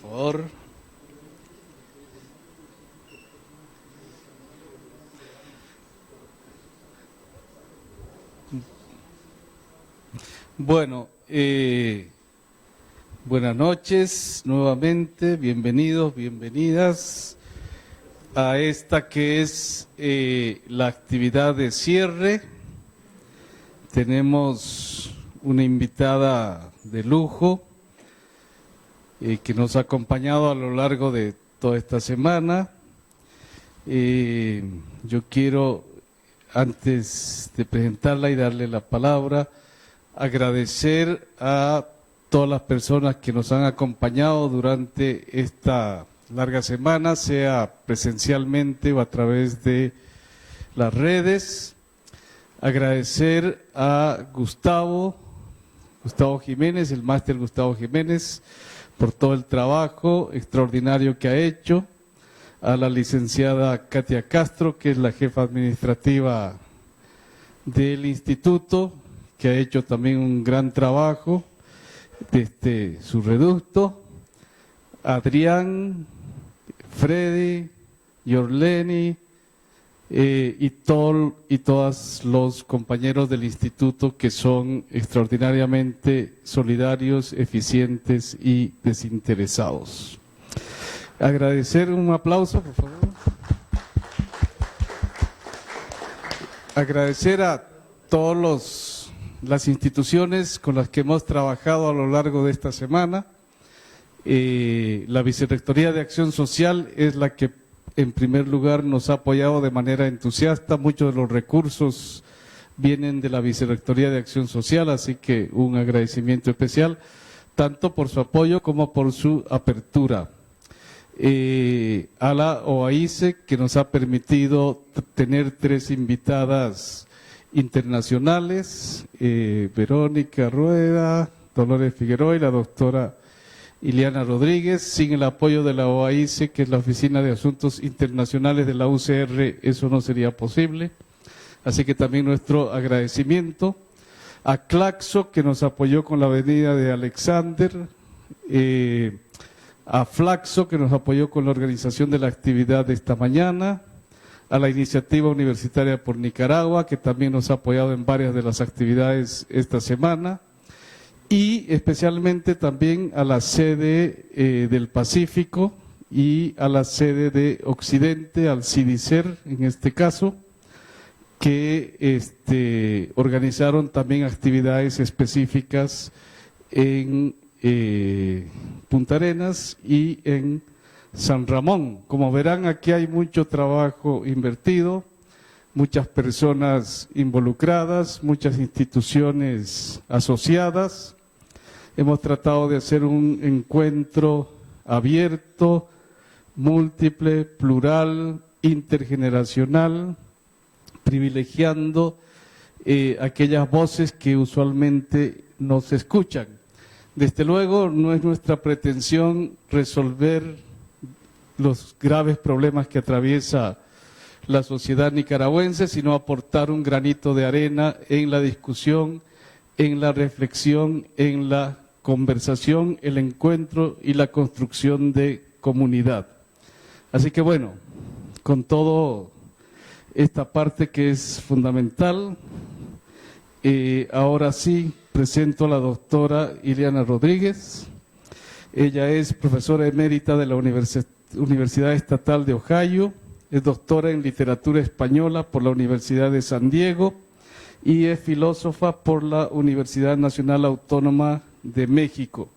favor. Bueno, buenas noches nuevamente, bienvenidos, bienvenidas a esta que es la actividad de cierre. Tenemos una invitada de lujo que nos ha acompañado a lo largo de toda esta semana. Yo quiero, antes de presentarla y darle la palabra, agradecer a todas las personas que nos han acompañado durante esta larga semana, sea presencialmente o a través de las redes. Agradecer a Gustavo Jiménez, el máster Gustavo Jiménez, por todo el trabajo extraordinario que ha hecho. A la licenciada Katia Castro, que es la jefa administrativa del instituto, que ha hecho también un gran trabajo desde su reducto. Adrián, Freddy, Yorleni y todos los compañeros del instituto que son extraordinariamente solidarios, eficientes y desinteresados. Agradecer, un aplauso, por favor. Agradecer a todas las instituciones con las que hemos trabajado a lo largo de esta semana. La Vicerrectoría de Acción Social es la que en primer lugar nos ha apoyado de manera entusiasta. Muchos de los recursos vienen de la Vicerrectoría de Acción Social, así que un agradecimiento especial, tanto por su apoyo como por su apertura. A la OAICE, que nos ha permitido tener 3 invitadas internacionales, Verónica Rueda, Dolores Figueroa y la doctora Ileana Rodríguez. Sin el apoyo de la OAICE, que es la Oficina de Asuntos Internacionales de la UCR, eso no sería posible. Así que también nuestro agradecimiento. A Claxo, que nos apoyó con la venida de Alexander, a Flaxo, que nos apoyó con la organización de la actividad de esta mañana, a la Iniciativa Universitaria por Nicaragua, que también nos ha apoyado en varias de las actividades esta semana, y especialmente también a la sede del Pacífico y a la sede de Occidente, al CIDICER en este caso, que organizaron también actividades específicas en Punta Arenas y en San Ramón. Como verán, aquí hay mucho trabajo invertido, muchas personas involucradas, muchas instituciones asociadas. Hemos tratado de hacer un encuentro abierto, múltiple, plural, intergeneracional, privilegiando aquellas voces que usualmente no se escuchan. Desde luego, no es nuestra pretensión resolver los graves problemas que atraviesa la sociedad nicaragüense, sino aportar un granito de arena en la discusión, en la reflexión, en la conversación, el encuentro y la construcción de comunidad. Así que bueno, con todo esta parte que es fundamental, ahora sí presento a la doctora Ileana Rodríguez. Ella es profesora emérita de la Universidad Estatal de Ohio, es doctora en literatura española por la Universidad de San Diego y es filósofa por la Universidad Nacional Autónoma de México.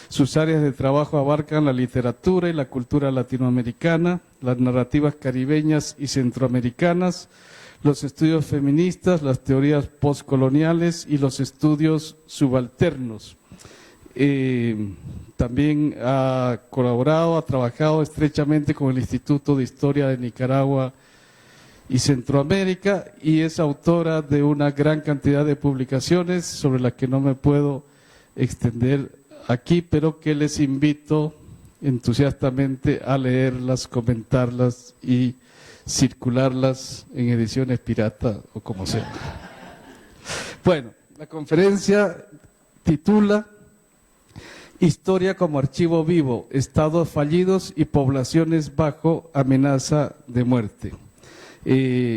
Sus áreas de trabajo abarcan la literatura y la cultura latinoamericana, las narrativas caribeñas y centroamericanas, los estudios feministas, las teorías postcoloniales y los estudios subalternos. También ha colaborado, ha trabajado estrechamente con el Instituto de Historia de Nicaragua y Centroamérica y es autora de una gran cantidad de publicaciones sobre las que no me puedo extender aquí, pero que les invito entusiastamente a leerlas, comentarlas y circularlas en ediciones pirata o como sea. Bueno, la conferencia titula Historia como archivo vivo, estados fallidos y poblaciones bajo amenaza de muerte.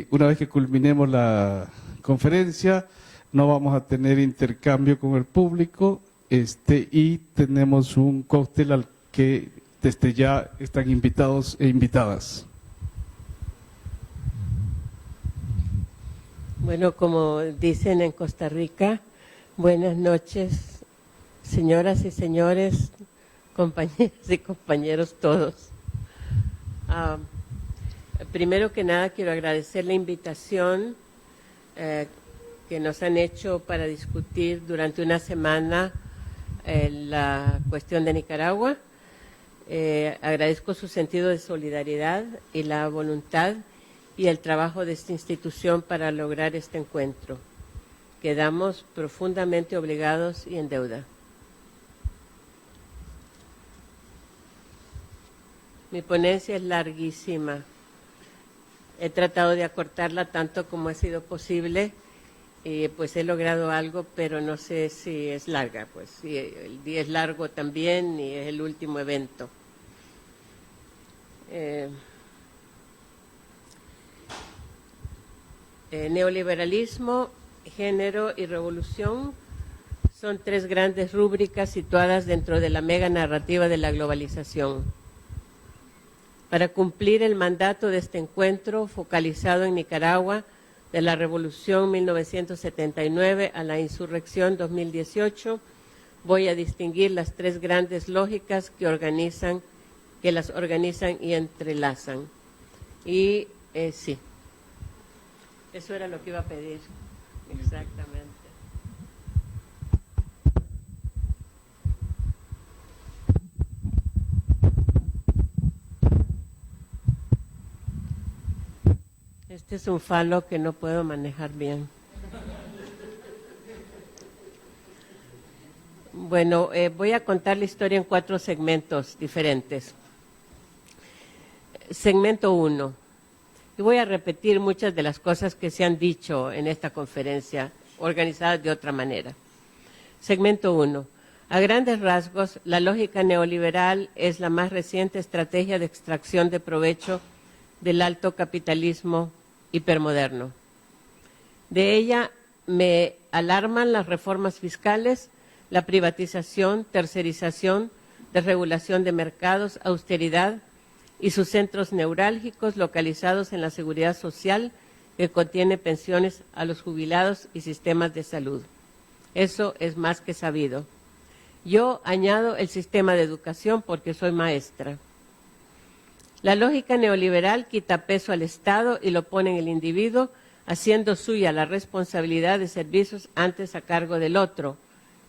Una vez que culminemos la conferencia, no vamos a tener intercambio con el público y tenemos un cóctel al que desde ya están invitados e invitadas. Bueno, como dicen en Costa Rica, buenas noches, señoras y señores, compañeras y compañeros todos. Primero que nada quiero agradecer la invitación que nos han hecho para discutir durante una semana la cuestión de Nicaragua. Agradezco su sentido de solidaridad y la voluntad y el trabajo de esta institución para lograr este encuentro. Quedamos profundamente obligados y en deuda. Mi ponencia es larguísima. He tratado de acortarla tanto como ha sido posible y pues he logrado algo, pero no sé si es larga. Pues sí, el día es largo también y es el último evento. Neoliberalismo, género y revolución son tres grandes rúbricas situadas dentro de la mega narrativa de la globalización. Para cumplir el mandato de este encuentro focalizado en Nicaragua, de la Revolución 1979 a la Insurrección 2018, voy a distinguir las tres grandes lógicas que las organizan y entrelazan. Y sí, eso era lo que iba a pedir, exactamente. Este es un falo que no puedo manejar bien. Bueno, voy a contar la historia en 4 segmentos diferentes. Segmento 1. Y voy a repetir muchas de las cosas que se han dicho en esta conferencia, organizadas de otra manera. Segmento 1. A grandes rasgos, la lógica neoliberal es la más reciente estrategia de extracción de provecho del alto capitalismo hipermoderno. De ella me alarman las reformas fiscales, la privatización, tercerización, desregulación de mercados, austeridad y sus centros neurálgicos localizados en la seguridad social que contiene pensiones a los jubilados y sistemas de salud. Eso es más que sabido. Yo añado el sistema de educación porque soy maestra. La lógica neoliberal quita peso al Estado y lo pone en el individuo, haciendo suya la responsabilidad de servicios antes a cargo del otro.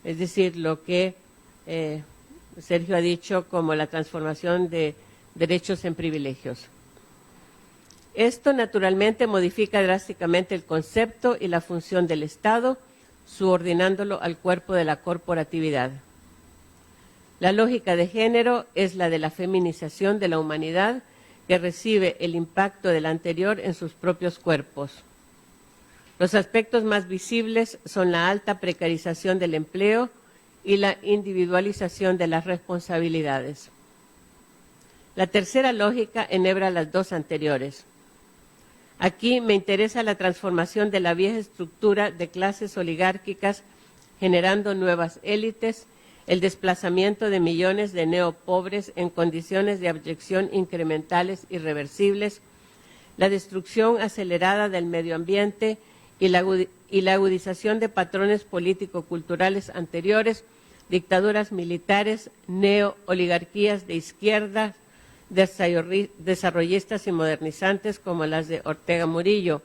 Es decir, lo que Sergio ha dicho como la transformación de derechos en privilegios. Esto naturalmente modifica drásticamente el concepto y la función del Estado, subordinándolo al cuerpo de la corporatividad. La lógica de género es la de la feminización de la humanidad que recibe el impacto del anterior en sus propios cuerpos. Los aspectos más visibles son la alta precarización del empleo y la individualización de las responsabilidades. La tercera lógica enhebra las dos anteriores. Aquí me interesa la transformación de la vieja estructura de clases oligárquicas, generando nuevas élites, el desplazamiento de millones de neopobres en condiciones de abyección incrementales irreversibles, la destrucción acelerada del medio ambiente y la agudización de patrones político-culturales anteriores, dictaduras militares, neo-oligarquías de izquierda, desarrollistas y modernizantes como las de Ortega Murillo,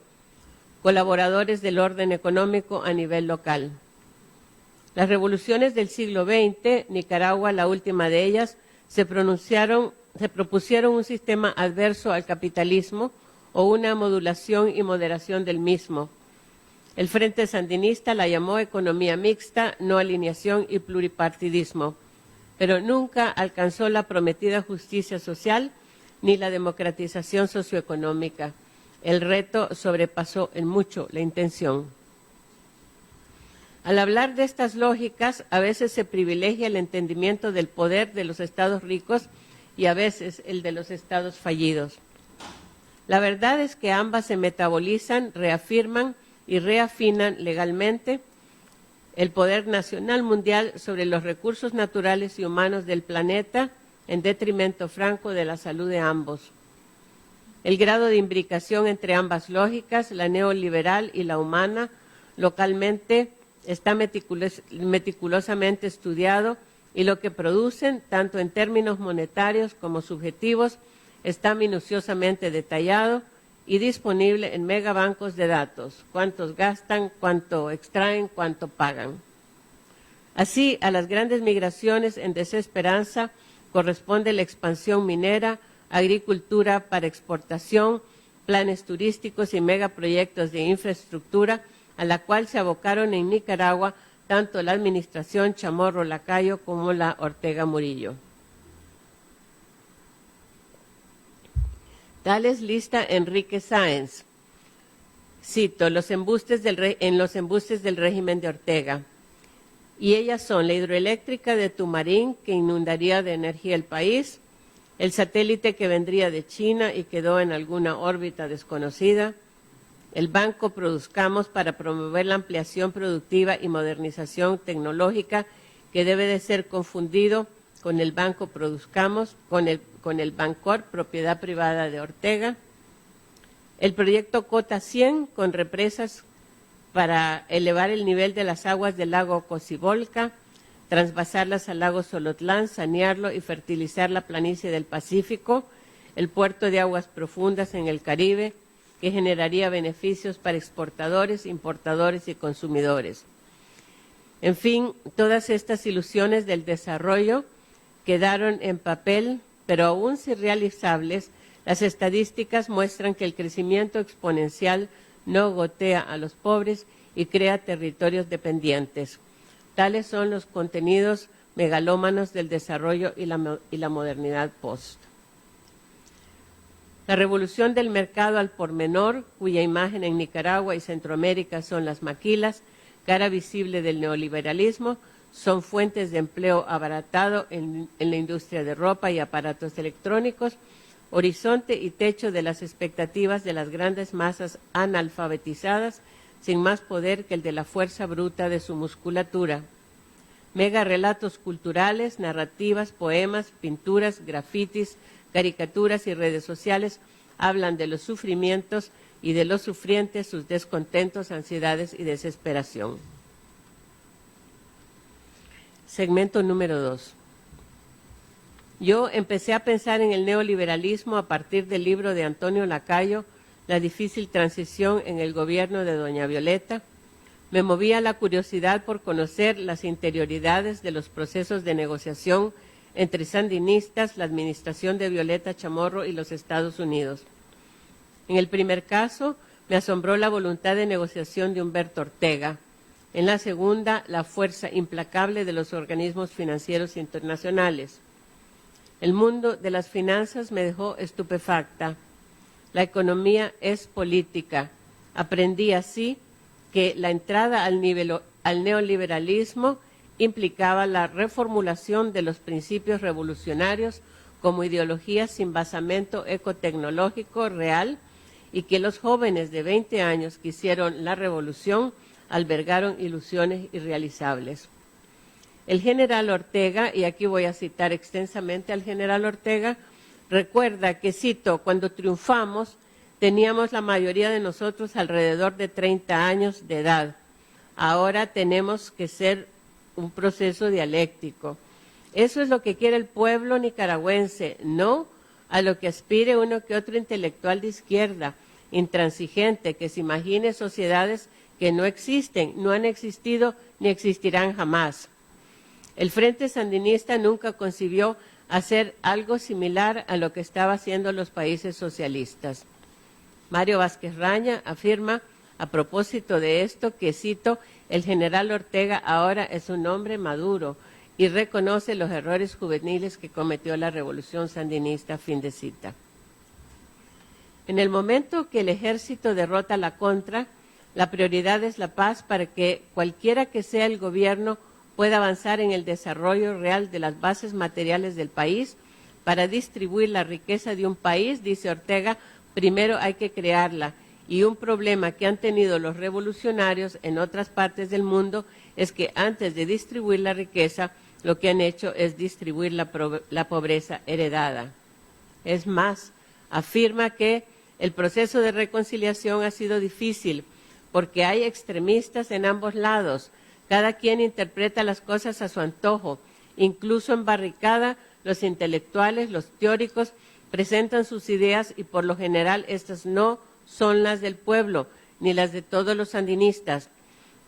colaboradores del orden económico a nivel local. Las revoluciones del siglo XX, Nicaragua, la última de ellas, se propusieron un sistema adverso al capitalismo o una modulación y moderación del mismo. El Frente Sandinista la llamó economía mixta, no alineación y pluripartidismo, pero nunca alcanzó la prometida justicia social ni la democratización socioeconómica. El reto sobrepasó en mucho la intención. Al hablar de estas lógicas, a veces se privilegia el entendimiento del poder de los estados ricos y a veces el de los estados fallidos. La verdad es que ambas se metabolizan, reafirman y reafinan legalmente el poder nacional mundial sobre los recursos naturales y humanos del planeta en detrimento franco de la salud de ambos. El grado de imbricación entre ambas lógicas, la neoliberal y la humana, localmente está meticulosamente estudiado y lo que producen, tanto en términos monetarios como subjetivos, está minuciosamente detallado y disponible en megabancos de datos, cuántos gastan, cuánto extraen, cuánto pagan. Así, a las grandes migraciones en desesperanza corresponde la expansión minera, agricultura para exportación, planes turísticos y megaproyectos de infraestructura, a la cual se abocaron en Nicaragua tanto la administración Chamorro Lacayo como la Ortega Murillo. Tales lista Enrique Sáenz. Cito, en los embustes del régimen de Ortega. Y ellas son la hidroeléctrica de Tumarín, que inundaría de energía el país, el satélite que vendría de China y quedó en alguna órbita desconocida, el Banco Produzcamos para promover la ampliación productiva y modernización tecnológica, que debe de ser confundido con el Banco Produzcamos, con el Bancor, propiedad privada de Ortega, el proyecto Cota 100 con represas para elevar el nivel de las aguas del lago Cocibolca, transvasarlas al lago Solotlán, sanearlo y fertilizar la planicie del Pacífico, el puerto de aguas profundas en el Caribe, que generaría beneficios para exportadores, importadores y consumidores. En fin, todas estas ilusiones del desarrollo quedaron en papel, pero aún si realizables, las estadísticas muestran que el crecimiento exponencial no gotea a los pobres y crea territorios dependientes. Tales son los contenidos megalómanos del desarrollo y la modernidad post. La revolución del mercado al por menor, cuya imagen en Nicaragua y Centroamérica son las maquilas, cara visible del neoliberalismo, son fuentes de empleo abaratado en la industria de ropa y aparatos electrónicos, horizonte y techo de las expectativas de las grandes masas analfabetizadas, sin más poder que el de la fuerza bruta de su musculatura. Mega relatos culturales, narrativas, poemas, pinturas, grafitis, caricaturas y redes sociales hablan de los sufrimientos y de los sufrientes, sus descontentos, ansiedades y desesperación. Segmento número 2. Yo empecé a pensar en el neoliberalismo a partir del libro de Antonio Lacayo, La difícil transición en el gobierno de doña Violeta. Me movía la curiosidad por conocer las interioridades de los procesos de negociación entre sandinistas, la administración de Violeta Chamorro y los Estados Unidos. En el primer caso, me asombró la voluntad de negociación de Humberto Ortega. En la segunda, la fuerza implacable de los organismos financieros internacionales. El mundo de las finanzas me dejó estupefacta. La economía es política. Aprendí así que la entrada al neoliberalismo implicaba la reformulación de los principios revolucionarios como ideologías sin basamento ecotecnológico real y que los jóvenes de 20 años que hicieron la revolución albergaron ilusiones irrealizables. El general Ortega, y aquí voy a citar extensamente al general Ortega, recuerda que, cito, cuando triunfamos teníamos la mayoría de nosotros alrededor de 30 años de edad. Ahora tenemos que ser un proceso dialéctico. Eso es lo que quiere el pueblo nicaragüense, no a lo que aspire uno que otro intelectual de izquierda, intransigente, que se imagine sociedades que no existen, no han existido ni existirán jamás. El Frente Sandinista nunca concibió hacer algo similar a lo que estaba haciendo los países socialistas. Mario Vázquez Raña afirma a propósito de esto que, cito, el general Ortega ahora es un hombre maduro y reconoce los errores juveniles que cometió la revolución sandinista, fin de cita. En el momento que el ejército derrota la contra, La prioridad es la paz para que cualquiera que sea el gobierno pueda avanzar en el desarrollo real de las bases materiales del país. Para distribuir la riqueza de un país, dice Ortega, primero hay que crearla. Y un problema que han tenido los revolucionarios en otras partes del mundo es que antes de distribuir la riqueza, lo que han hecho es distribuir la pobreza heredada. Es más, afirma que el proceso de reconciliación ha sido difícil porque hay extremistas en ambos lados. Cada quien interpreta las cosas a su antojo. Incluso en barricada, los intelectuales, los teóricos, presentan sus ideas y por lo general estas no son las del pueblo, ni las de todos los sandinistas.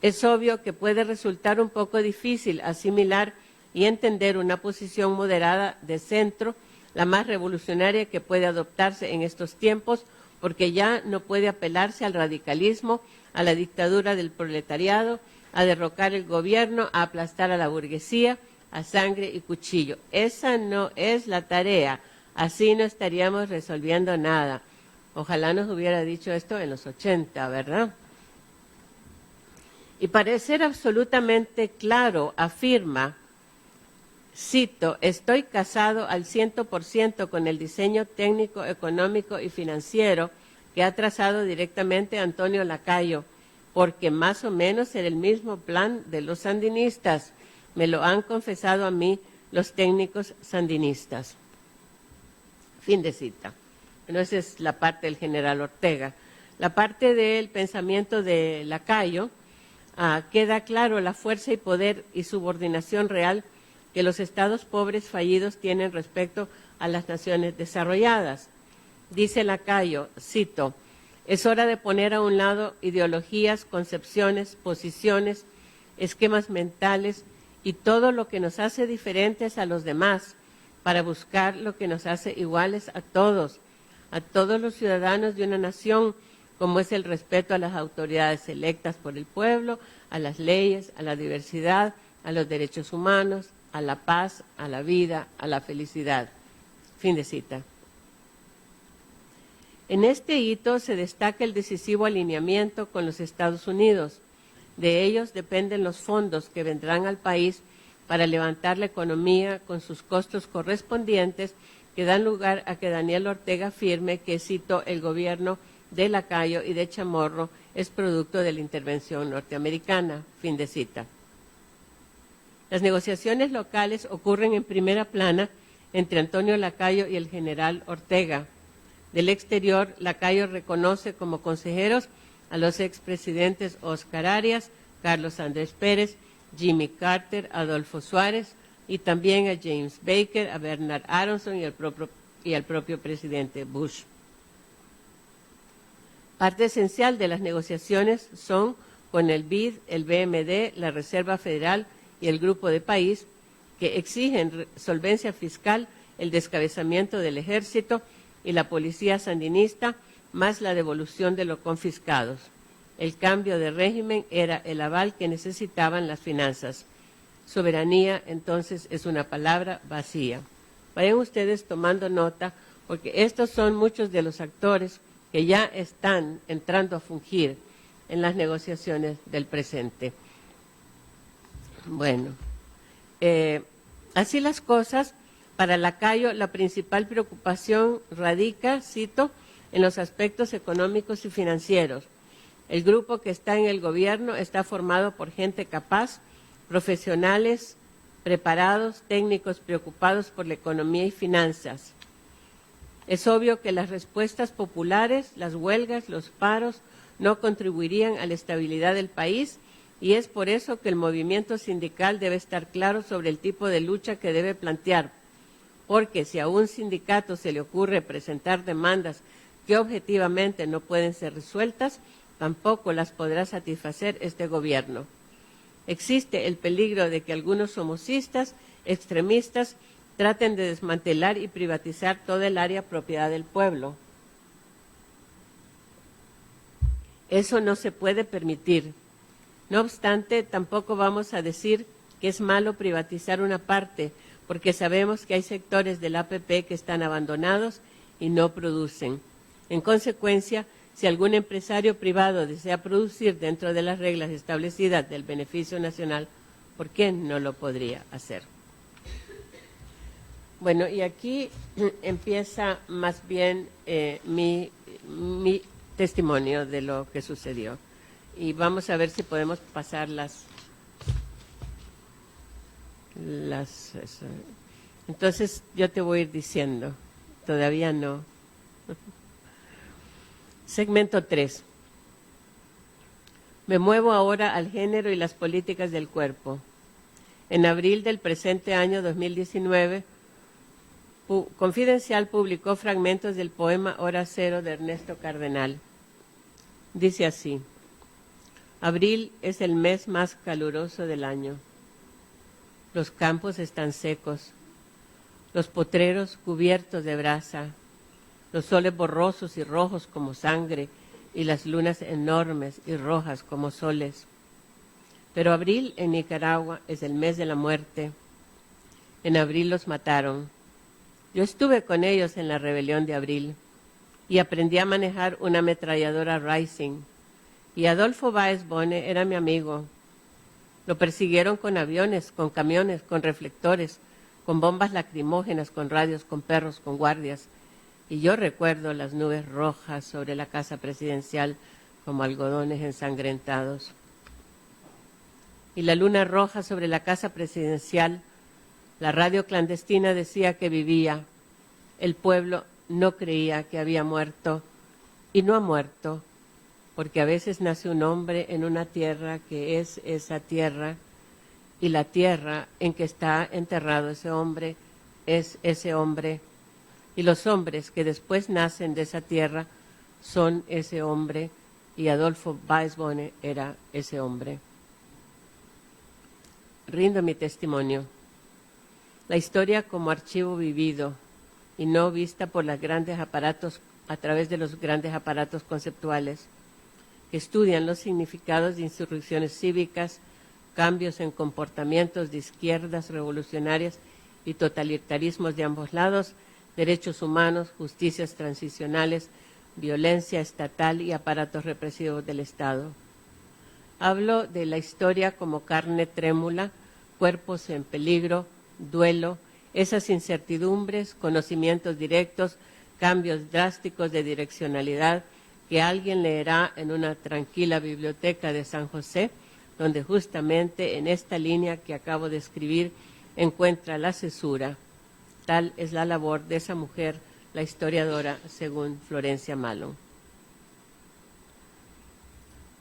Es obvio que puede resultar un poco difícil asimilar y entender una posición moderada de centro, la más revolucionaria que puede adoptarse en estos tiempos, porque ya no puede apelarse al radicalismo, a la dictadura del proletariado, a derrocar el gobierno, a aplastar a la burguesía, a sangre y cuchillo. Esa no es la tarea, así no estaríamos resolviendo nada. Ojalá nos hubiera dicho esto en los 80, ¿verdad? Y para ser absolutamente claro, afirma, cito, estoy casado al 100% con el diseño técnico, económico y financiero que ha trazado directamente Antonio Lacayo, porque más o menos era el mismo plan de los sandinistas. Me lo han confesado a mí los técnicos sandinistas. Fin de cita. Bueno, esa es la parte del general Ortega. La parte del pensamiento de Lacayo, queda claro la fuerza y poder y subordinación real que los estados pobres fallidos tienen respecto a las naciones desarrolladas. Dice Lacayo, cito, es hora de poner a un lado ideologías, concepciones, posiciones, esquemas mentales y todo lo que nos hace diferentes a los demás para buscar lo que nos hace iguales a todos los ciudadanos de una nación, como es el respeto a las autoridades electas por el pueblo, a las leyes, a la diversidad, a los derechos humanos, a la paz, a la vida, a la felicidad. Fin de cita. En este hito se destaca el decisivo alineamiento con los Estados Unidos. De ellos dependen los fondos que vendrán al país para levantar la economía con sus costos correspondientes, que dan lugar a que Daniel Ortega afirme que, cito, el gobierno de Lacayo y de Chamorro es producto de la intervención norteamericana. Fin de cita. Las negociaciones locales ocurren en primera plana entre Antonio Lacayo y el general Ortega. Del exterior, Lacayo reconoce como consejeros a los expresidentes Óscar Arias, Carlos Andrés Pérez, Jimmy Carter, Adolfo Suárez y también a James Baker, a Bernard Aronson y al propio presidente Bush. Parte esencial de las negociaciones son con el BID, el BMD, la Reserva Federal y el Grupo de País, que exigen solvencia fiscal, el descabezamiento del ejército y la policía sandinista, más la devolución de los confiscados. El cambio de régimen era el aval que necesitaban las finanzas. Soberanía, entonces, es una palabra vacía. Vayan ustedes tomando nota, porque estos son muchos de los actores que ya están entrando a fungir en las negociaciones del presente. Bueno, así las cosas, para Lacayo la principal preocupación radica, cito, en los aspectos económicos y financieros. El grupo que está en el gobierno está formado por gente capaz, profesionales, preparados, técnicos preocupados por la economía y finanzas. Es obvio que las respuestas populares, las huelgas, los paros, no contribuirían a la estabilidad del país y es por eso que el movimiento sindical debe estar claro sobre el tipo de lucha que debe plantear, porque si a un sindicato se le ocurre presentar demandas que objetivamente no pueden ser resueltas, tampoco las podrá satisfacer este gobierno. Existe el peligro de que algunos somocistas, extremistas, traten de desmantelar y privatizar toda el área propiedad del pueblo. Eso no se puede permitir. No obstante, tampoco vamos a decir que es malo privatizar una parte, porque sabemos que hay sectores del APP que están abandonados y no producen. En consecuencia, Si algún empresario privado desea producir dentro de las reglas establecidas del beneficio nacional, ¿por qué no lo podría hacer? Bueno, y aquí empieza más bien mi testimonio de lo que sucedió. Y vamos a ver si podemos pasar Entonces yo te voy a ir diciendo, todavía no. Segmento 3. Me muevo ahora al género y las políticas del cuerpo. En abril del presente año 2019, Confidencial publicó fragmentos del poema Hora Cero de Ernesto Cardenal. Dice así: abril es el mes más caluroso del año. Los campos están secos, los potreros cubiertos de brasa, los soles borrosos y rojos como sangre y las lunas enormes y rojas como soles. Pero abril en Nicaragua es el mes de la muerte. En abril los mataron. Yo estuve con ellos en la rebelión de abril y aprendí a manejar una ametralladora Rising. Y Adolfo Báez Bone era mi amigo. Lo persiguieron con aviones, con camiones, con reflectores, con bombas lacrimógenas, con radios, con perros, con guardias. Y yo recuerdo las nubes rojas sobre la casa presidencial como algodones ensangrentados. Y la luna roja sobre la casa presidencial, la radio clandestina decía que vivía. El pueblo no creía que había muerto y no ha muerto, porque a veces nace un hombre en una tierra que es esa tierra y la tierra en que está enterrado ese hombre es ese hombre. Y los hombres que después nacen de esa tierra son ese hombre, y Adolfo Báez Bone era ese hombre. Rindo mi testimonio. La historia como archivo vivido y no vista por los grandes aparatos, a través de los grandes aparatos conceptuales que estudian los significados de insurrecciones cívicas, cambios en comportamientos de izquierdas revolucionarias y totalitarismos de ambos lados, derechos humanos, justicias transicionales, violencia estatal y aparatos represivos del Estado. Hablo de la historia como carne trémula, cuerpos en peligro, duelo, esas incertidumbres, conocimientos directos, cambios drásticos de direccionalidad que alguien leerá en una tranquila biblioteca de San José, donde justamente en esta línea que acabo de escribir encuentra la cesura. Tal es la labor de esa mujer, la historiadora, según Florencia Malon.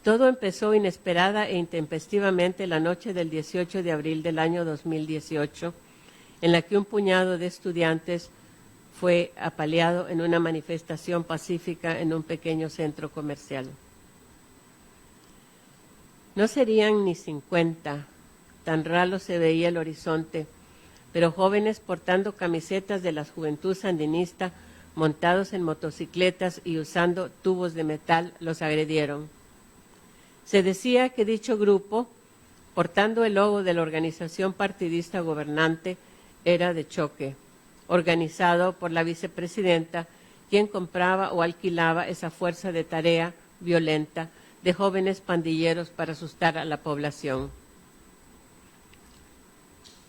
Todo empezó inesperada e intempestivamente la noche del 18 de abril del año 2018, en la que un puñado de estudiantes fue apaleado en una manifestación pacífica en un pequeño centro comercial. No serían ni 50, tan ralo se veía el horizonte, pero jóvenes portando camisetas de la Juventud Sandinista, montados en motocicletas y usando tubos de metal, los agredieron. Se decía que dicho grupo, portando el logo de la organización partidista gobernante, era de choque, organizado por la vicepresidenta, quien compraba o alquilaba esa fuerza de tarea violenta de jóvenes pandilleros para asustar a la población.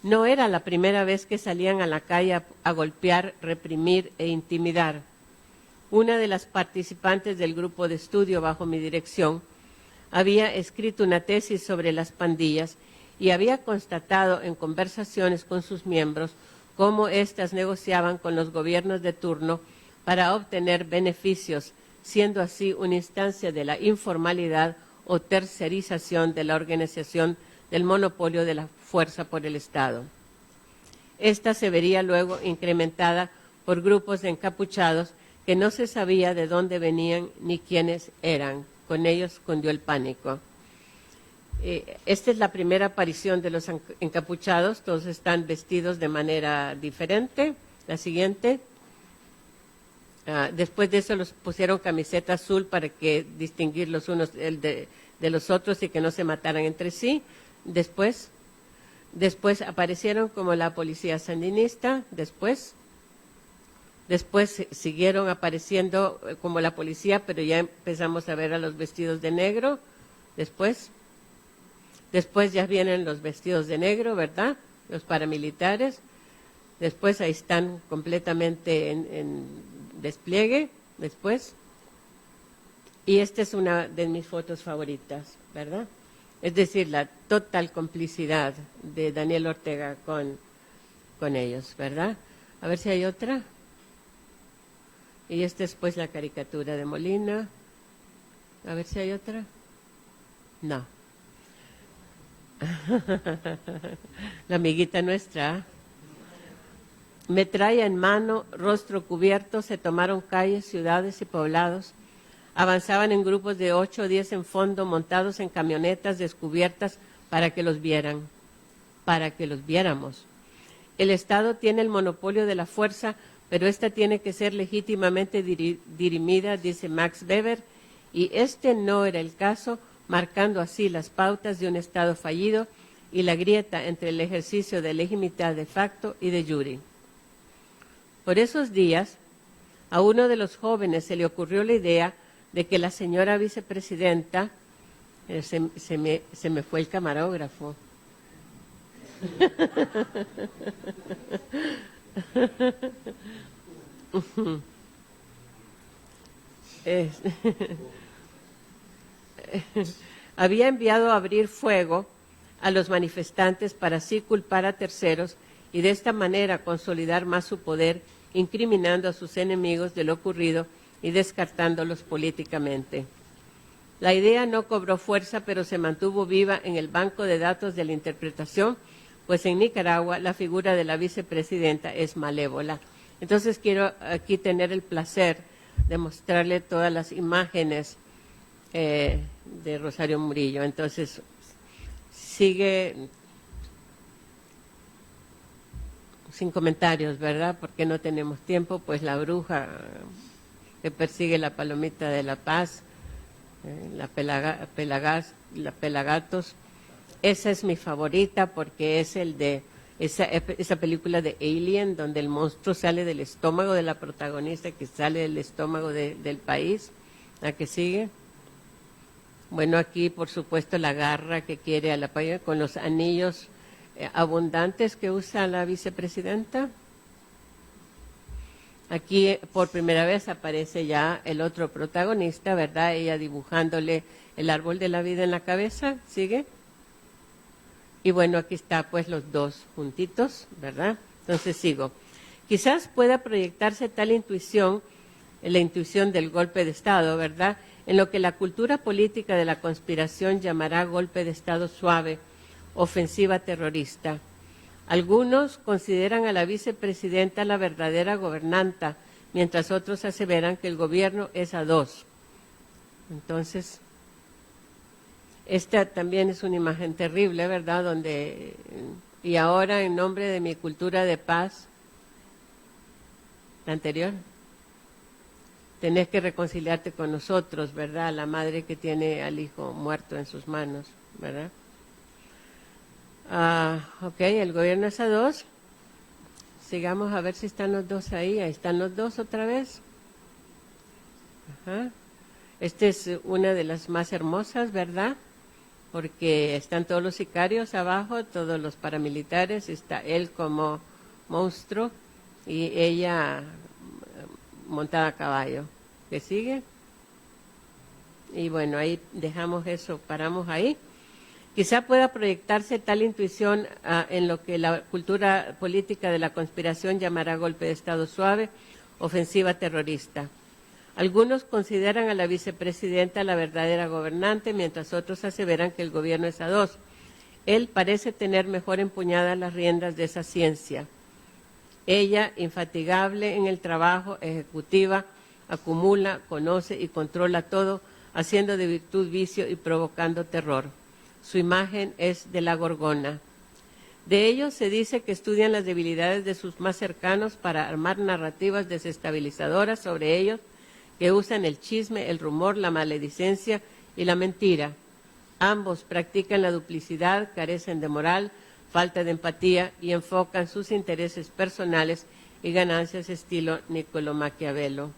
No era la primera vez que salían a la calle a golpear, reprimir e intimidar. Una de las participantes del grupo de estudio bajo mi dirección había escrito una tesis sobre las pandillas y había constatado en conversaciones con sus miembros cómo éstas negociaban con los gobiernos de turno para obtener beneficios, siendo así una instancia de la informalidad o tercerización de la organización del monopolio de la fuerza por el Estado. Esta se vería luego incrementada por grupos de encapuchados que no se sabía de dónde venían ni quiénes eran. Con ellos cundió el pánico. Esta es la primera aparición de los encapuchados, todos están vestidos de manera diferente. La siguiente. Después de eso los pusieron camiseta azul para que distinguir los unos de los otros y que no se mataran entre sí. Después aparecieron como la policía sandinista. Después Después siguieron apareciendo como la policía, pero ya empezamos a ver a los vestidos de negro. Después ya vienen los vestidos de negro, ¿verdad? Los paramilitares. Después ahí están completamente en despliegue. Después. Y esta es una de mis fotos favoritas, ¿verdad? Es decir, la total complicidad de Daniel Ortega con ellos, ¿verdad? A ver si hay otra. Y esta es pues la caricatura de Molina. A ver si hay otra. No. La amiguita nuestra. Metralla en mano, rostro cubierto, se tomaron calles, ciudades y poblados. Avanzaban en grupos de 8 o 10 en fondo, montados en camionetas descubiertas para que los vieran, para que los viéramos. El Estado tiene el monopolio de la fuerza, pero esta tiene que ser legítimamente dirimida, dice Max Weber, y este no era el caso, marcando así las pautas de un Estado fallido y la grieta entre el ejercicio de legitimidad de facto y de jure. Por esos días, a uno de los jóvenes se le ocurrió la idea de que la señora vicepresidenta, se me fue el camarógrafo, había enviado a abrir fuego a los manifestantes para así culpar a terceros y de esta manera consolidar más su poder, incriminando a sus enemigos de lo ocurrido y descartándolos políticamente. La idea no cobró fuerza, pero se mantuvo viva en el banco de datos de la interpretación, pues en Nicaragua la figura de la vicepresidenta es malévola. Entonces quiero aquí tener el placer de mostrarle todas las imágenes de Rosario Murillo. Entonces, sigue sin comentarios, ¿verdad? Porque no tenemos tiempo, pues la bruja que persigue la palomita de la paz, la Pelagatos. Esa es mi favorita porque es el de esa película de Alien, donde el monstruo sale del estómago de la protagonista, que sale del estómago del país. ¿La que sigue? Bueno, aquí, por supuesto, la garra que quiere a la paella con los anillos abundantes que usa la vicepresidenta. Aquí, por primera vez, aparece ya el otro protagonista, ¿verdad? Ella dibujándole el árbol de la vida en la cabeza. ¿Sigue? Y bueno, aquí está pues los dos juntitos, ¿verdad? Entonces sigo. Quizás pueda proyectarse tal intuición, la intuición del golpe de Estado, ¿verdad?, en lo que la cultura política de la conspiración llamará golpe de Estado suave, ofensiva terrorista. Algunos consideran a la vicepresidenta la verdadera gobernanta, mientras otros aseveran que el gobierno es a dos. Entonces, esta también es una imagen terrible, ¿verdad?, donde, y ahora en nombre de mi cultura de paz, la anterior, tenés que reconciliarte con nosotros, ¿verdad?, la madre que tiene al hijo muerto en sus manos, ¿verdad? Ok, el gobierno es a dos. Sigamos a ver si están los dos ahí. Ahí están los dos otra vez. Ajá. Esta es una de las más hermosas, ¿verdad?, porque están todos los sicarios abajo, todos los paramilitares, está él como monstruo y ella montada a caballo. ¿Qué sigue? Y bueno, ahí dejamos eso, paramos ahí. Quizá pueda proyectarse tal intuición en lo que la cultura política de la conspiración llamará golpe de Estado suave, ofensiva terrorista. Algunos consideran a la vicepresidenta la verdadera gobernante, mientras otros aseveran que el gobierno es a dos. Él parece tener mejor empuñadas las riendas de esa ciencia. Ella, infatigable en el trabajo, ejecutiva, acumula, conoce y controla todo, haciendo de virtud vicio y provocando terror. Su imagen es de la gorgona. De ellos se dice que estudian las debilidades de sus más cercanos para armar narrativas desestabilizadoras sobre ellos, que usan el chisme, el rumor, la maledicencia y la mentira. Ambos practican la duplicidad, carecen de moral, falta de empatía y enfocan sus intereses personales y ganancias estilo Niccolò Maquiavelo.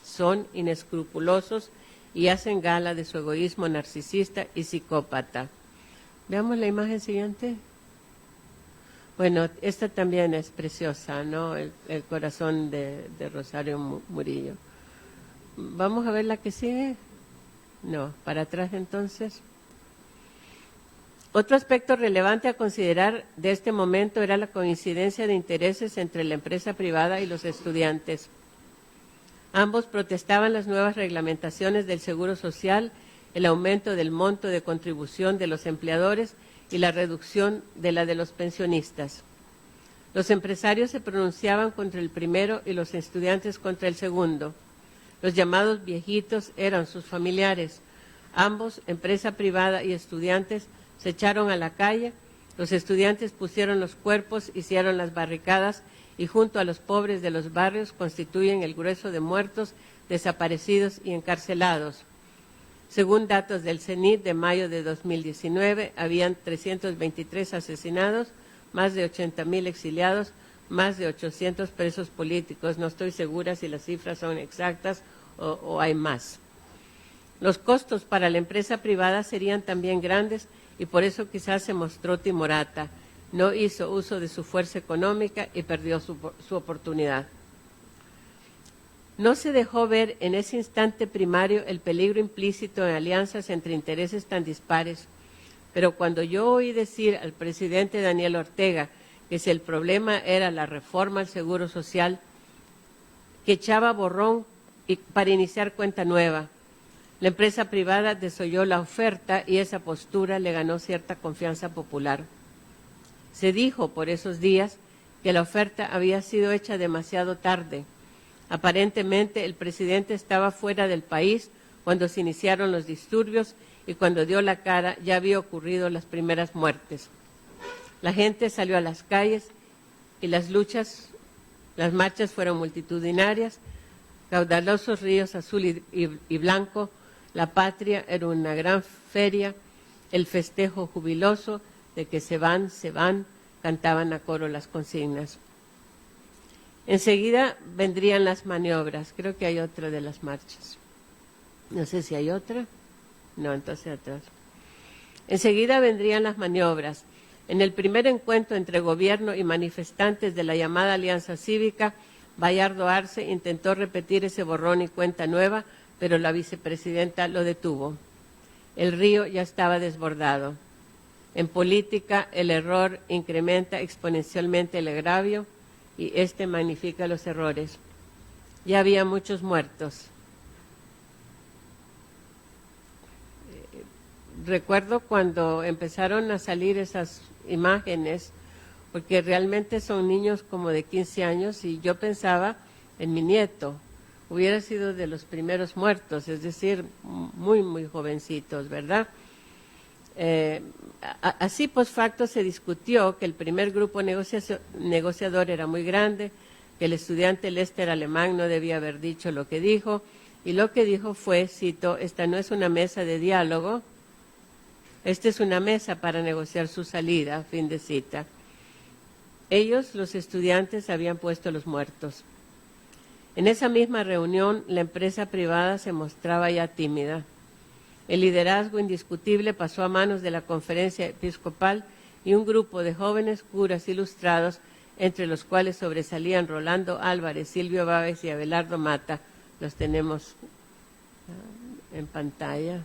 Son inescrupulosos y hacen gala de su egoísmo narcisista y psicópata. Veamos la imagen siguiente. Bueno, esta también es preciosa, ¿no? El corazón de Rosario Murillo. Vamos a ver la que sigue. No, para atrás entonces. Otro aspecto relevante a considerar de este momento era la coincidencia de intereses entre la empresa privada y los estudiantes. Ambos protestaban las nuevas reglamentaciones del Seguro Social, el aumento del monto de contribución de los empleadores y la reducción de la de los pensionistas. Los empresarios se pronunciaban contra el primero y los estudiantes contra el segundo. Los llamados viejitos eran sus familiares. Ambos, empresa privada y estudiantes, se echaron a la calle. Los estudiantes pusieron los cuerpos, hicieron las barricadas y junto a los pobres de los barrios constituyen el grueso de muertos, desaparecidos y encarcelados. Según datos del CENIT de mayo de 2019, habían 323 asesinados, más de 80,000 exiliados, más de 800 presos políticos. No estoy segura si las cifras son exactas o hay más. Los costos para la empresa privada serían también grandes y por eso quizás se mostró timorata. No hizo uso de su fuerza económica y perdió su oportunidad. No se dejó ver en ese instante primario el peligro implícito en alianzas entre intereses tan dispares, pero cuando yo oí decir al presidente Daniel Ortega que si el problema era la reforma al Seguro Social, que echaba borrón para iniciar cuenta nueva, la empresa privada desoyó la oferta y esa postura le ganó cierta confianza popular. Se dijo por esos días que la oferta había sido hecha demasiado tarde. Aparentemente el presidente estaba fuera del país cuando se iniciaron los disturbios y cuando dio la cara ya había ocurrido las primeras muertes. La gente salió a las calles y las marchas fueron multitudinarias, caudalosos ríos azul y blanco, la patria era una gran feria, el festejo jubiloso de que se van, cantaban a coro las consignas. Enseguida vendrían las maniobras, creo que hay otra de las marchas. No sé si hay otra. No, entonces atrás. Enseguida vendrían las maniobras. En el primer encuentro entre gobierno y manifestantes de la llamada Alianza Cívica, Bayardo Arce intentó repetir ese borrón y cuenta nueva, pero la vicepresidenta lo detuvo. El río ya estaba desbordado. En política, el error incrementa exponencialmente el agravio y este magnifica los errores. Ya había muchos muertos. Recuerdo cuando empezaron a salir esas imágenes, porque realmente son niños como de 15 años y yo pensaba en mi nieto. Hubiera sido de los primeros muertos, es decir, muy, muy jovencitos, ¿verdad? Así, post facto, se discutió que el primer grupo negociador era muy grande, que el estudiante Lester Alemán no debía haber dicho lo que dijo, y lo que dijo fue, cito, esta no es una mesa de diálogo, esta es una mesa para negociar su salida, fin de cita. Ellos, los estudiantes, habían puesto los muertos. En esa misma reunión, la empresa privada se mostraba ya tímida. El liderazgo indiscutible pasó a manos de la Conferencia Episcopal y un grupo de jóvenes curas ilustrados, entre los cuales sobresalían Rolando Álvarez, Silvio Báez y Abelardo Mata. Los tenemos en pantalla.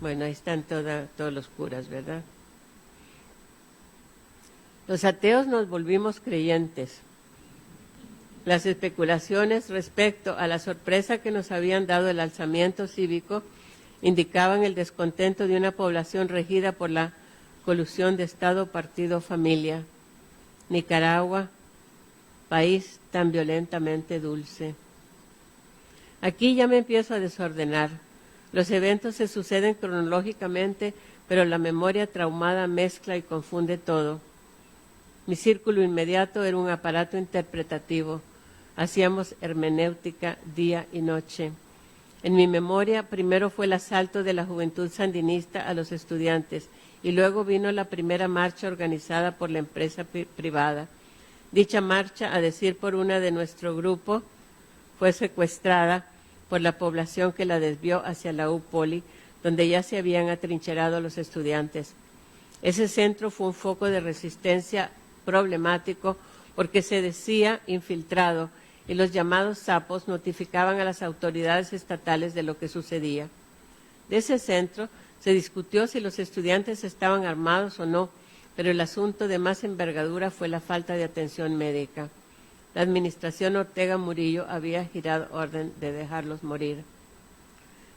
Bueno, ahí están todos los curas, ¿verdad? Los ateos nos volvimos creyentes. Las especulaciones respecto a la sorpresa que nos habían dado el alzamiento cívico indicaban el descontento de una población regida por la colusión de Estado, partido, familia. Nicaragua, país tan violentamente dulce. Aquí ya me empiezo a desordenar. Los eventos se suceden cronológicamente, pero la memoria traumada mezcla y confunde todo. Mi círculo inmediato era un aparato interpretativo. Hacíamos hermenéutica día y noche. En mi memoria, primero fue el asalto de la juventud sandinista a los estudiantes y luego vino la primera marcha organizada por la empresa privada. Dicha marcha, a decir por una de nuestro grupo, fue secuestrada por la población que la desvió hacia la UPOLI, donde ya se habían atrincherado los estudiantes. Ese centro fue un foco de resistencia problemático porque se decía infiltrado y los llamados sapos notificaban a las autoridades estatales de lo que sucedía. De ese centro se discutió si los estudiantes estaban armados o no, pero el asunto de más envergadura fue la falta de atención médica. La administración Ortega Murillo había girado orden de dejarlos morir.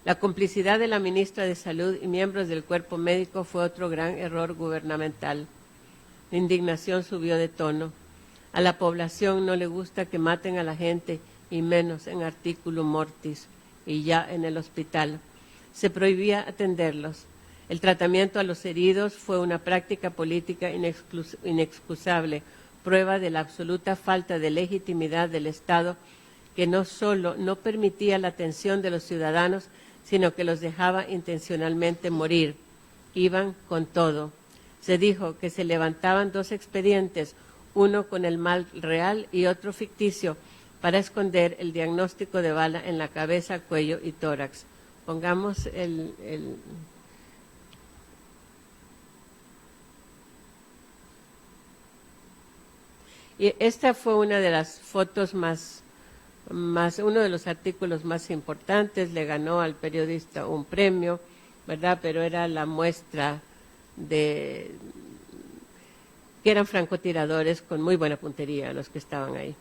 La complicidad de la ministra de Salud y miembros del cuerpo médico fue otro gran error gubernamental. La indignación subió de tono. A la población no le gusta que maten a la gente, y menos en articulum mortis, y ya en el hospital. Se prohibía atenderlos. El tratamiento a los heridos fue una práctica política inexcusable, prueba de la absoluta falta de legitimidad del Estado, que no solo no permitía la atención de los ciudadanos, sino que los dejaba intencionalmente morir. Iban con todo. Se dijo que se levantaban 2 expedientes, uno con el mal real y otro ficticio, para esconder el diagnóstico de bala en la cabeza, cuello y tórax. Pongamos Y esta fue una de las fotos uno de los artículos más importantes. Le ganó al periodista un premio, ¿verdad? Pero era la muestra de que eran francotiradores con muy buena puntería los que estaban ahí.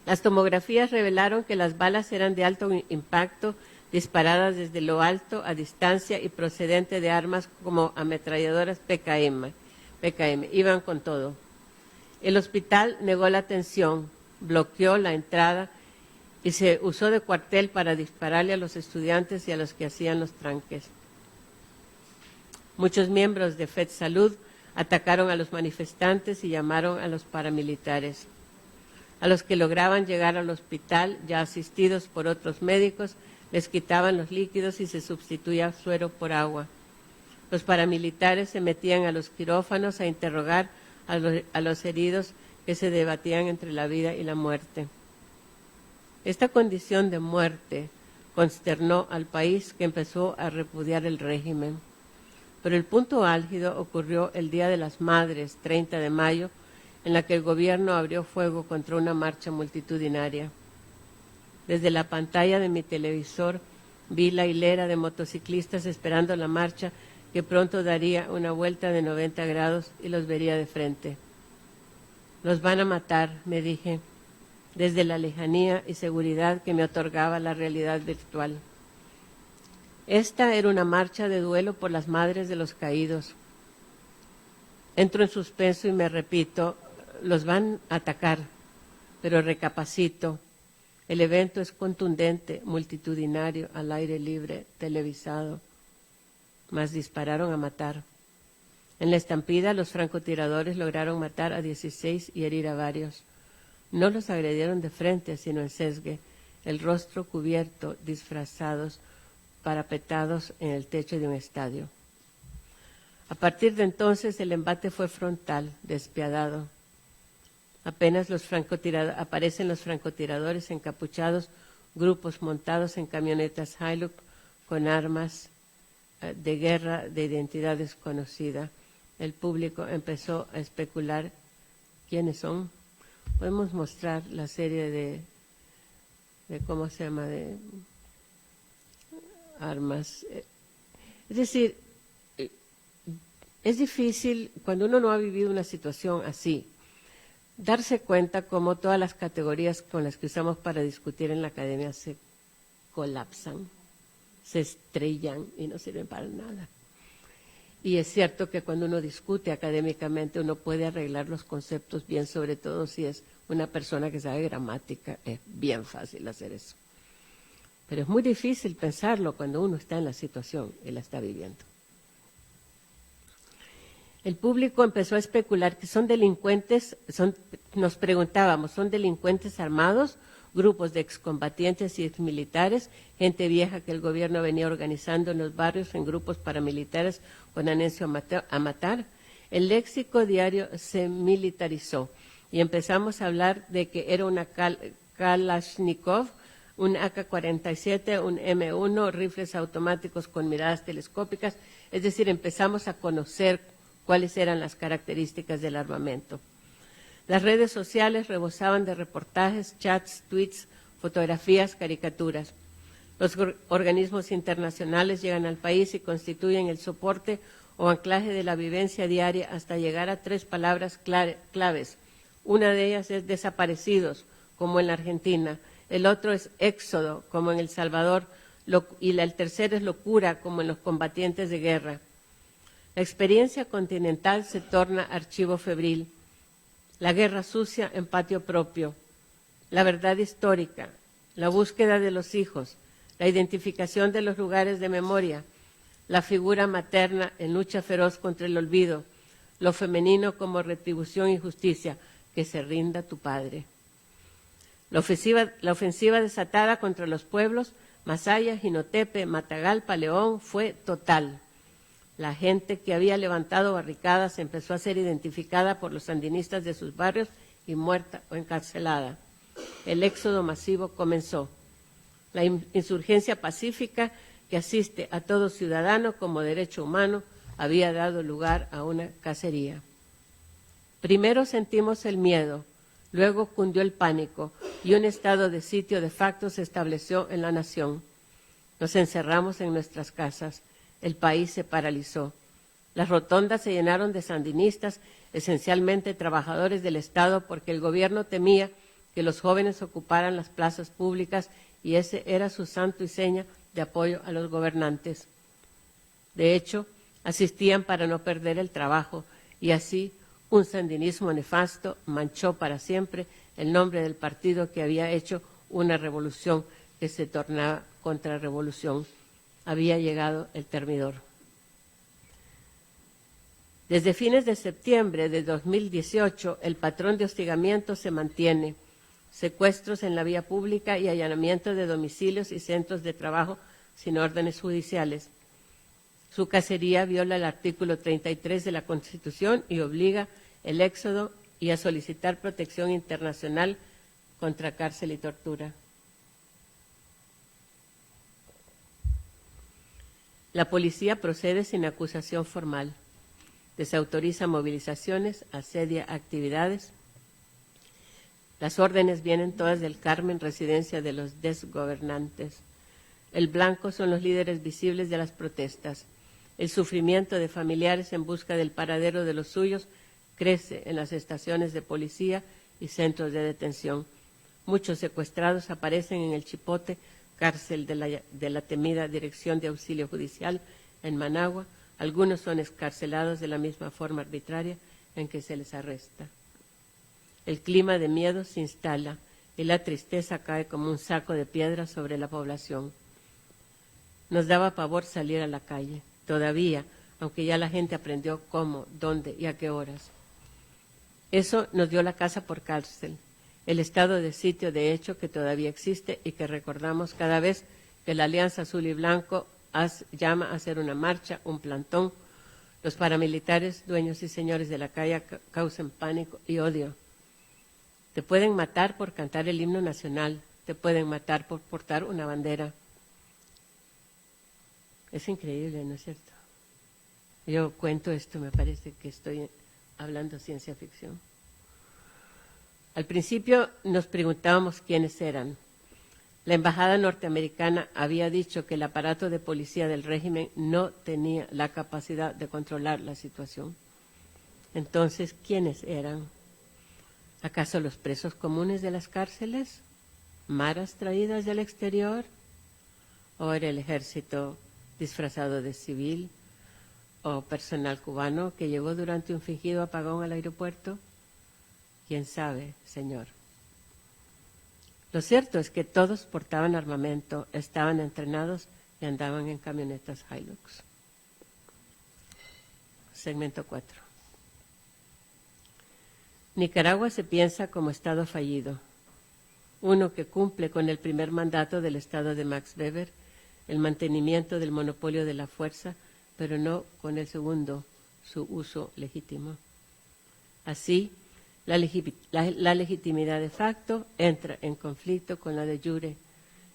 Las tomografías revelaron que las balas eran de alto impacto, disparadas desde lo alto a distancia y procedente de armas como ametralladoras PKM. Iban con todo. El hospital negó la atención, bloqueó la entrada y se usó de cuartel para dispararle a los estudiantes y a los que hacían los tranques. Muchos miembros de FedSalud atacaron a los manifestantes y llamaron a los paramilitares. A los que lograban llegar al hospital, ya asistidos por otros médicos, les quitaban los líquidos y se sustituía suero por agua. Los paramilitares se metían a los quirófanos a interrogar a los heridos que se debatían entre la vida y la muerte. Esta condición de muerte consternó al país, que empezó a repudiar el régimen. Pero el punto álgido ocurrió el Día de las Madres, 30 de mayo, en la que el gobierno abrió fuego contra una marcha multitudinaria. Desde la pantalla de mi televisor vi la hilera de motociclistas esperando la marcha, que pronto daría una vuelta de 90 grados y los vería de frente. Los van a matar, me dije, desde la lejanía y seguridad que me otorgaba la realidad virtual. Esta era una marcha de duelo por las madres de los caídos. Entro en suspenso y me repito, los van a atacar, pero recapacito. El evento es contundente, multitudinario, al aire libre, televisado. Mas dispararon a matar. En la estampida, los francotiradores lograron matar a 16 y herir a varios. No los agredieron de frente, sino en sesgue, el rostro cubierto, disfrazados, parapetados en el techo de un estadio. A partir de entonces, el embate fue frontal, despiadado. Apenas aparecen los francotiradores encapuchados, grupos montados en camionetas Hilux con armas de guerra de identidad desconocida. El público empezó a especular quiénes son. Podemos mostrar la serie de ¿cómo se llama?, de armas. Es decir, es difícil, cuando uno no ha vivido una situación así, darse cuenta cómo todas las categorías con las que usamos para discutir en la academia se colapsan, se estrellan y no sirven para nada. Y es cierto que cuando uno discute académicamente uno puede arreglar los conceptos bien, sobre todo si es una persona que sabe gramática, es bien fácil hacer eso. Pero es muy difícil pensarlo cuando uno está en la situación y la está viviendo. El público empezó a especular que son delincuentes, nos preguntábamos, ¿son delincuentes armados grupos de excombatientes y exmilitares, gente vieja que el gobierno venía organizando en los barrios en grupos paramilitares con anuncio a matar. El léxico diario se militarizó y empezamos a hablar de que era una Kalashnikov, un AK-47, un M1, rifles automáticos con miradas telescópicas, es decir, empezamos a conocer cuáles eran las características del armamento. Las redes sociales rebosaban de reportajes, chats, tweets, fotografías, caricaturas. Los organismos internacionales llegan al país y constituyen el soporte o anclaje de la vivencia diaria hasta llegar a 3 palabras claves. Una de ellas es desaparecidos, como en la Argentina. El otro es éxodo, como en El Salvador. Y el tercero es locura, como en los combatientes de guerra. La experiencia continental se torna archivo febril. La guerra sucia en patio propio, la verdad histórica, la búsqueda de los hijos, la identificación de los lugares de memoria, la figura materna en lucha feroz contra el olvido, lo femenino como retribución y justicia, que se rinda tu padre. La ofensiva desatada contra los pueblos, Masaya, Jinotepe, Matagalpa, León, fue total. La gente que había levantado barricadas empezó a ser identificada por los sandinistas de sus barrios y muerta o encarcelada. El éxodo masivo comenzó. La insurgencia pacífica que asiste a todo ciudadano como derecho humano había dado lugar a una cacería. Primero sentimos el miedo, luego cundió el pánico y un estado de sitio de facto se estableció en la nación. Nos encerramos en nuestras casas. El país se paralizó. Las rotondas se llenaron de sandinistas, esencialmente trabajadores del Estado, porque el gobierno temía que los jóvenes ocuparan las plazas públicas y ese era su santo y seña de apoyo a los gobernantes. De hecho, asistían para no perder el trabajo y así un sandinismo nefasto manchó para siempre el nombre del partido que había hecho una revolución que se tornaba contrarrevolución. Había llegado el termidor. Desde fines de septiembre de 2018, el patrón de hostigamiento se mantiene. Secuestros en la vía pública y allanamiento de domicilios y centros de trabajo sin órdenes judiciales. Su cacería viola el artículo 33 de la Constitución y obliga el éxodo y a solicitar protección internacional contra cárcel y tortura. La policía procede sin acusación formal, desautoriza movilizaciones, asedia actividades. Las órdenes vienen todas del Carmen, residencia de los desgobernantes. El blanco son los líderes visibles de las protestas. El sufrimiento de familiares en busca del paradero de los suyos crece en las estaciones de policía y centros de detención. Muchos secuestrados aparecen en el Chipote, cárcel de la temida Dirección de Auxilio Judicial en Managua. Algunos son excarcelados de la misma forma arbitraria en que se les arresta. El clima de miedo se instala y la tristeza cae como un saco de piedra sobre la población. Nos daba pavor salir a la calle, todavía, aunque ya la gente aprendió cómo, dónde y a qué horas. Eso nos dio la casa por cárcel. El estado de sitio de hecho que todavía existe y que recordamos cada vez que la Alianza Azul y Blanco llama a hacer una marcha, un plantón. Los paramilitares, dueños y señores de la calle, causan pánico y odio. Te pueden matar por cantar el himno nacional, te pueden matar por portar una bandera. Es increíble, ¿no es cierto? Yo cuento esto, me parece que estoy hablando ciencia ficción. Al principio nos preguntábamos quiénes eran. La embajada norteamericana había dicho que el aparato de policía del régimen no tenía la capacidad de controlar la situación. Entonces, ¿quiénes eran? ¿Acaso los presos comunes de las cárceles? ¿Maras traídas del exterior? ¿O era el ejército disfrazado de civil? ¿O personal cubano que llegó durante un fingido apagón al aeropuerto? ¿Quién sabe, señor? Lo cierto es que todos portaban armamento, estaban entrenados y andaban en camionetas Hilux. Segmento 4. Nicaragua se piensa como Estado fallido. Uno, que cumple con el primer mandato del Estado de Max Weber, el mantenimiento del monopolio de la fuerza, pero no con el segundo, su uso legítimo. Así, la legitimidad de facto entra en conflicto con la de jure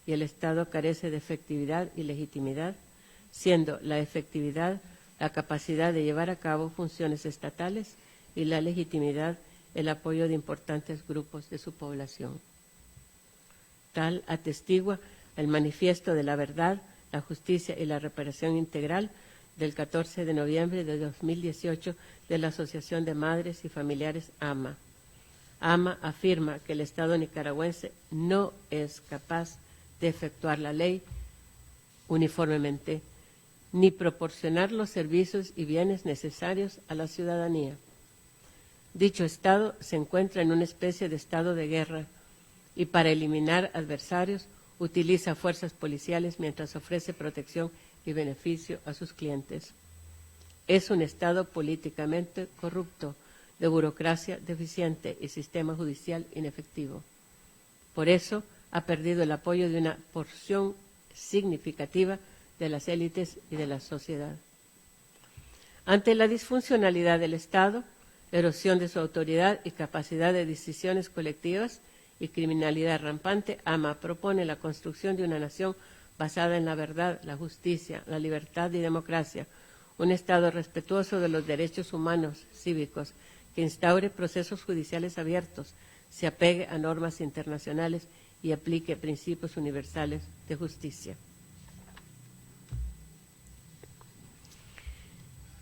y el Estado carece de efectividad y legitimidad, siendo la efectividad la capacidad de llevar a cabo funciones estatales y la legitimidad el apoyo de importantes grupos de su población. Tal atestigua el Manifiesto de la Verdad, la Justicia y la Reparación Integral del 14 de noviembre de 2018 de la Asociación de Madres y Familiares AMA. AMA afirma que el Estado nicaragüense no es capaz de efectuar la ley uniformemente, ni proporcionar los servicios y bienes necesarios a la ciudadanía. Dicho Estado se encuentra en una especie de estado de guerra y para eliminar adversarios utiliza fuerzas policiales mientras ofrece protección y beneficio a sus clientes. Es un Estado políticamente corrupto, de burocracia deficiente y sistema judicial inefectivo. Por eso ha perdido el apoyo de una porción significativa de las élites y de la sociedad. Ante la disfuncionalidad del Estado, erosión de su autoridad y capacidad de decisiones colectivas y criminalidad rampante, AMA propone la construcción de una nación basada en la verdad, la justicia, la libertad y democracia, un Estado respetuoso de los derechos humanos cívicos, que instaure procesos judiciales abiertos, se apegue a normas internacionales y aplique principios universales de justicia.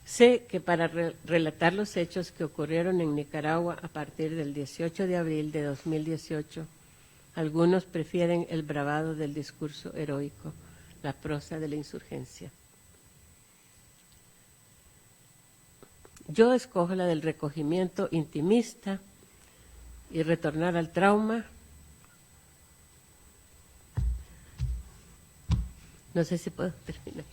Sé que para relatar los hechos que ocurrieron en Nicaragua a partir del 18 de abril de 2018, algunos prefieren el bravado del discurso heroico, la prosa de la insurgencia. Yo escojo la del recogimiento intimista y retornar al trauma. No sé si puedo terminar.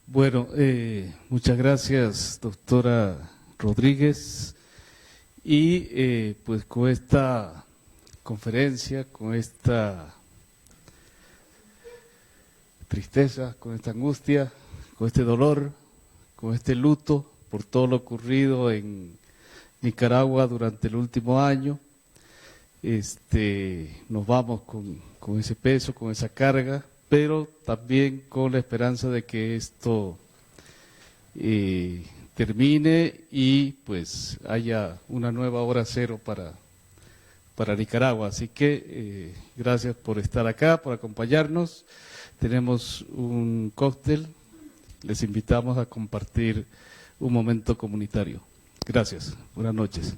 Bueno, muchas gracias, doctora Rodríguez. Y pues con esta conferencia, con esta tristeza, con esta angustia, con este dolor, con este luto por todo lo ocurrido en Nicaragua durante el último año, nos vamos con ese peso, con esa carga, pero también con la esperanza de que esto termine y pues haya una nueva hora cero para Nicaragua. Así que gracias por estar acá, por acompañarnos. Tenemos un cóctel, les invitamos a compartir un momento comunitario. Gracias, buenas noches.